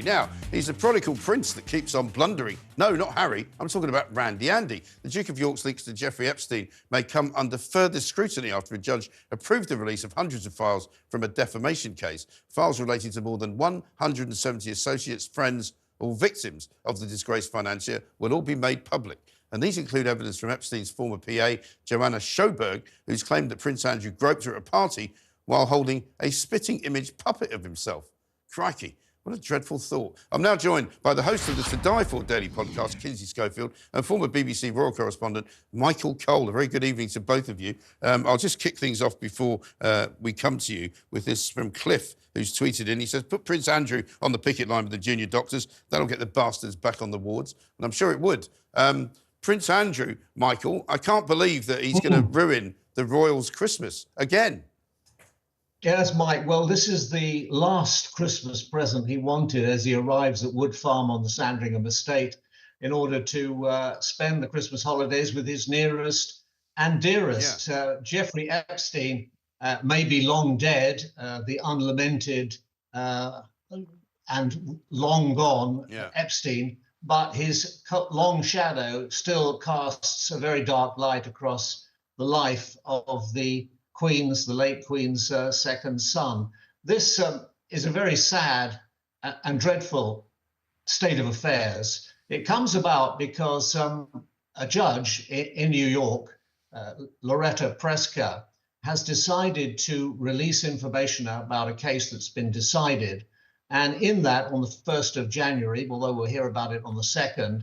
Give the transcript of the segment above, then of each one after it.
Now, he's the prodigal prince that keeps on blundering. No, not Harry. I'm talking about Randy Andy. The Duke of York's links to Jeffrey Epstein may come under further scrutiny after a judge approved the release of hundreds of files from a defamation case. Files relating to more than 170 associates, friends, or victims of the disgraced financier will all be made public. And these include evidence from Epstein's former PA, Johanna Sjoberg, who's claimed that Prince Andrew groped her at a party while holding a spitting image puppet of himself. Crikey. What a dreadful thought. I'm now joined by the host of the To Die For daily podcast, Kinsey Schofield, and former BBC royal correspondent, Michael Cole. A very good evening to both of you. I'll just kick things off before we come to you with this from Cliff, who's tweeted in. He says, put Prince Andrew on the picket line with the junior doctors. That'll get the bastards back on the wards. And I'm sure it would. Prince Andrew, Michael, I can't believe that he's going to ruin the royals' Christmas again. Yes, Mike. Well, this is the last Christmas present he wanted as he arrives at Wood Farm on the Sandringham estate in order to spend the Christmas holidays with his nearest and dearest. Yeah. Jeffrey Epstein may be long dead, the unlamented and long gone Epstein, but his long shadow still casts a very dark light across the life of the late Queen's second son. This is a very sad and dreadful state of affairs. It comes about because a judge in New York, Loretta Preska, has decided to release information about a case that's been decided. And in that, on the 1st of January, although we'll hear about it on the 2nd,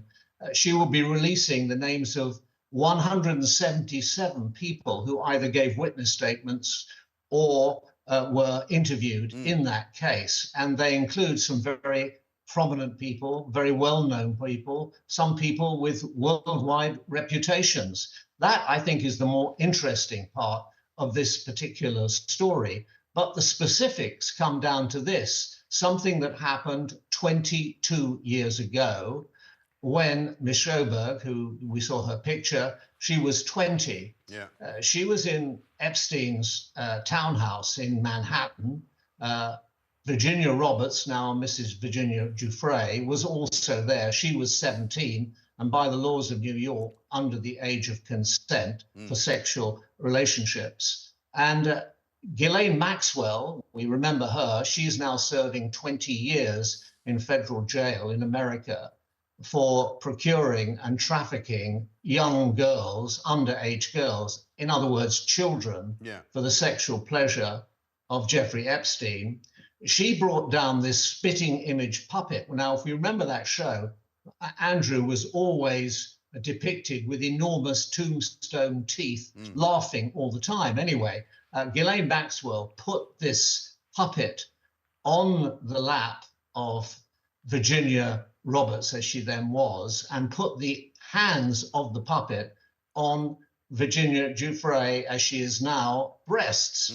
she will be releasing the names of 177 people who either gave witness statements or were interviewed in that case. And they include some very prominent people, very well-known people, some people with worldwide reputations. That, I think, is the more interesting part of this particular story. But the specifics come down to this, something that happened 22 years ago, when Miss Sjoberg, who we saw her picture, she was 20. Yeah. She was in Epstein's townhouse in Manhattan. Virginia Roberts, now Mrs. Virginia Giuffre, was also there. She was 17, and by the laws of New York, under the age of consent for sexual relationships. And Ghislaine Maxwell, we remember her, she's now serving 20 years in federal jail in America for procuring and trafficking young girls, underage girls, in other words, children, for the sexual pleasure of Jeffrey Epstein. She brought down this spitting image puppet. Now, if we remember that show, Andrew was always depicted with enormous tombstone teeth, laughing all the time. Anyway, Ghislaine Maxwell put this puppet on the lap of Virginia Roberts, as she then was, and put the hands of the puppet on Virginia Giuffre, as she is now, breasts.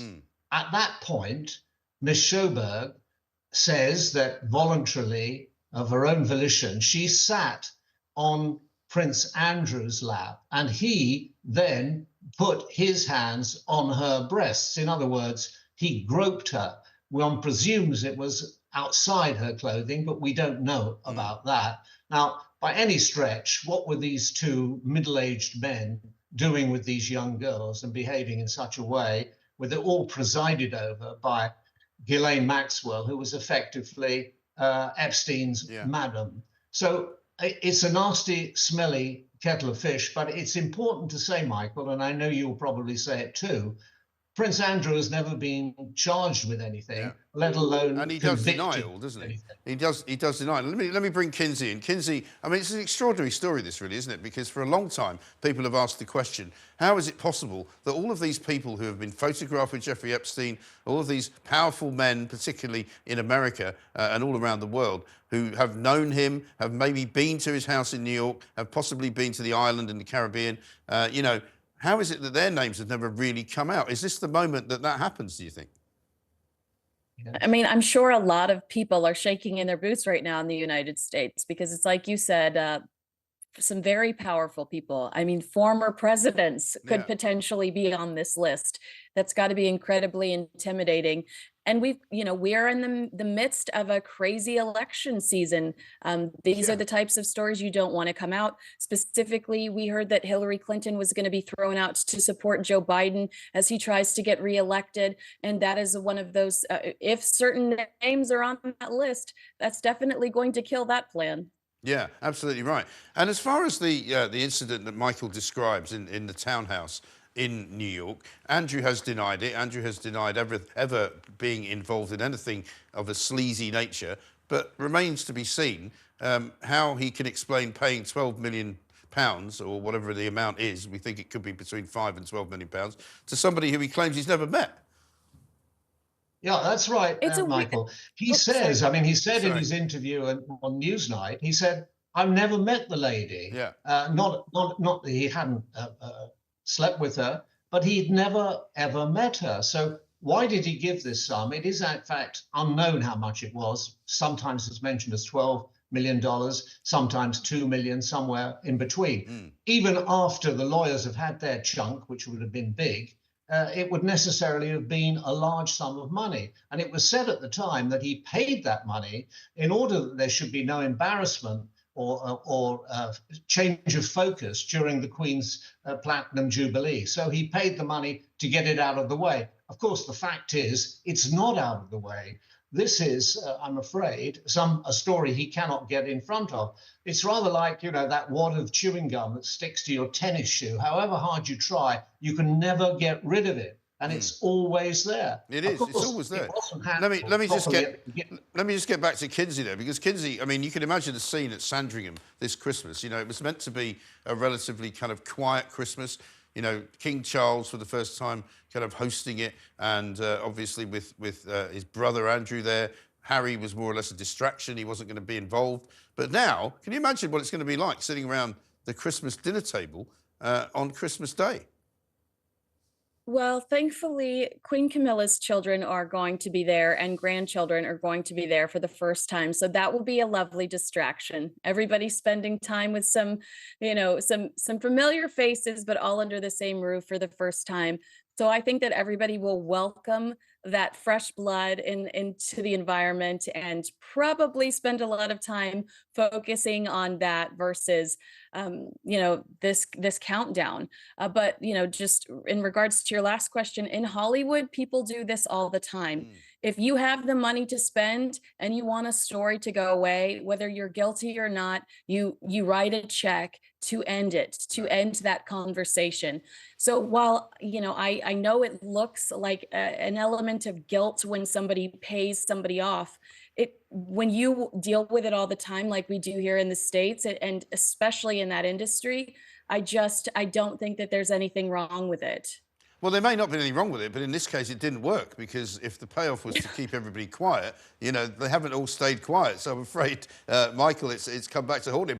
At that point, Miss Sjoberg says that voluntarily, of her own volition, she sat on Prince Andrew's lap, and he then put his hands on her breasts. In other words, he groped her. One presumes it was outside her clothing, but we don't know about that. Now, by any stretch, what were these two middle-aged men doing with these young girls and behaving in such a way where they're all presided over by Ghislaine Maxwell, who was effectively Epstein's madam? So it's a nasty, smelly kettle of fish, but it's important to say, Michael, and I know you'll probably say it too, Prince Andrew has never been charged with anything, let alone and he does deny it all, doesn't he? He does deny it. Let me bring Kinsey in. Kinsey, I mean, it's an extraordinary story, this really, isn't it? Because for a long time, people have asked the question, how is it possible that all of these people who have been photographed with Jeffrey Epstein, all of these powerful men, particularly in America and all around the world, who have known him, have maybe been to his house in New York, have possibly been to the island in the Caribbean, you know, how is it that their names have never really come out? Is this the moment that that happens, do you think? I mean, I'm sure a lot of people are shaking in their boots right now in the United States, because it's like you said, some very powerful people. I mean, former presidents could potentially be on this list. That's got to be incredibly intimidating. And we are in the midst of a crazy election season. These are the types of stories you don't want to come out. Specifically, we heard that Hillary Clinton was going to be thrown out to support Joe Biden as he tries to get reelected. And that is one of those, if certain names are on that list, that's definitely going to kill that plan. Yeah, absolutely right. And as far as the incident that Michael describes in the townhouse in New York, Andrew has denied it. Andrew has denied ever being involved in anything of a sleazy nature, but remains to be seen how he can explain paying £12 million or whatever the amount is. We think it could be between £5 and £12 million to somebody who he claims he's never met. Yeah, that's right, Michael. He says, I mean, he said in his interview on Newsnight, he said, "I've never met the lady." Yeah. Not that he hadn't slept with her, but he'd never ever met her. So why did he give this sum? It is in fact unknown how much it was. Sometimes it's mentioned as $12 million, sometimes 2 million, somewhere in between. Even after the lawyers have had their chunk, which would have been big, it would necessarily have been a large sum of money. And it was said at the time that he paid that money in order that there should be no embarrassment or change of focus during the Queen's Platinum Jubilee. So he paid the money to get it out of the way. Of course, the fact is, it's not out of the way. This is, I'm afraid, a story he cannot get in front of. It's rather like, that wad of chewing gum that sticks to your tennis shoe. However hard you try, you can never get rid of it. And it's always there. It is. It's always there. Let me just get back to Kinsey there, because Kinsey, I mean, you can imagine the scene at Sandringham this Christmas. It was meant to be a relatively kind of quiet Christmas. King Charles for the first time kind of hosting it, and obviously with his brother Andrew there. Harry was more or less a distraction. He wasn't going to be involved. But now, can you imagine what it's going to be like sitting around the Christmas dinner table on Christmas Day? Well, thankfully, Queen Camilla's children are going to be there and grandchildren are going to be there for the first time. So that will be a lovely distraction. Everybody spending time with some familiar faces, but all under the same roof for the first time. So I think that everybody will welcome that fresh blood into the environment and probably spend a lot of time focusing on that versus, this countdown. But, just in regards to your last question, in Hollywood, people do this all the time. If you have the money to spend and you want a story to go away, whether you're guilty or not, you write a check to end it, to end that conversation. So while, I know it looks like an element of guilt when somebody pays somebody off, when you deal with it all the time, like we do here in the States, and especially in that industry, I don't think that there's anything wrong with it. Well, there may not be anything wrong with it, but in this case, it didn't work, because if the payoff was to keep everybody quiet, they haven't all stayed quiet. So I'm afraid, Michael, it's come back to haunt him.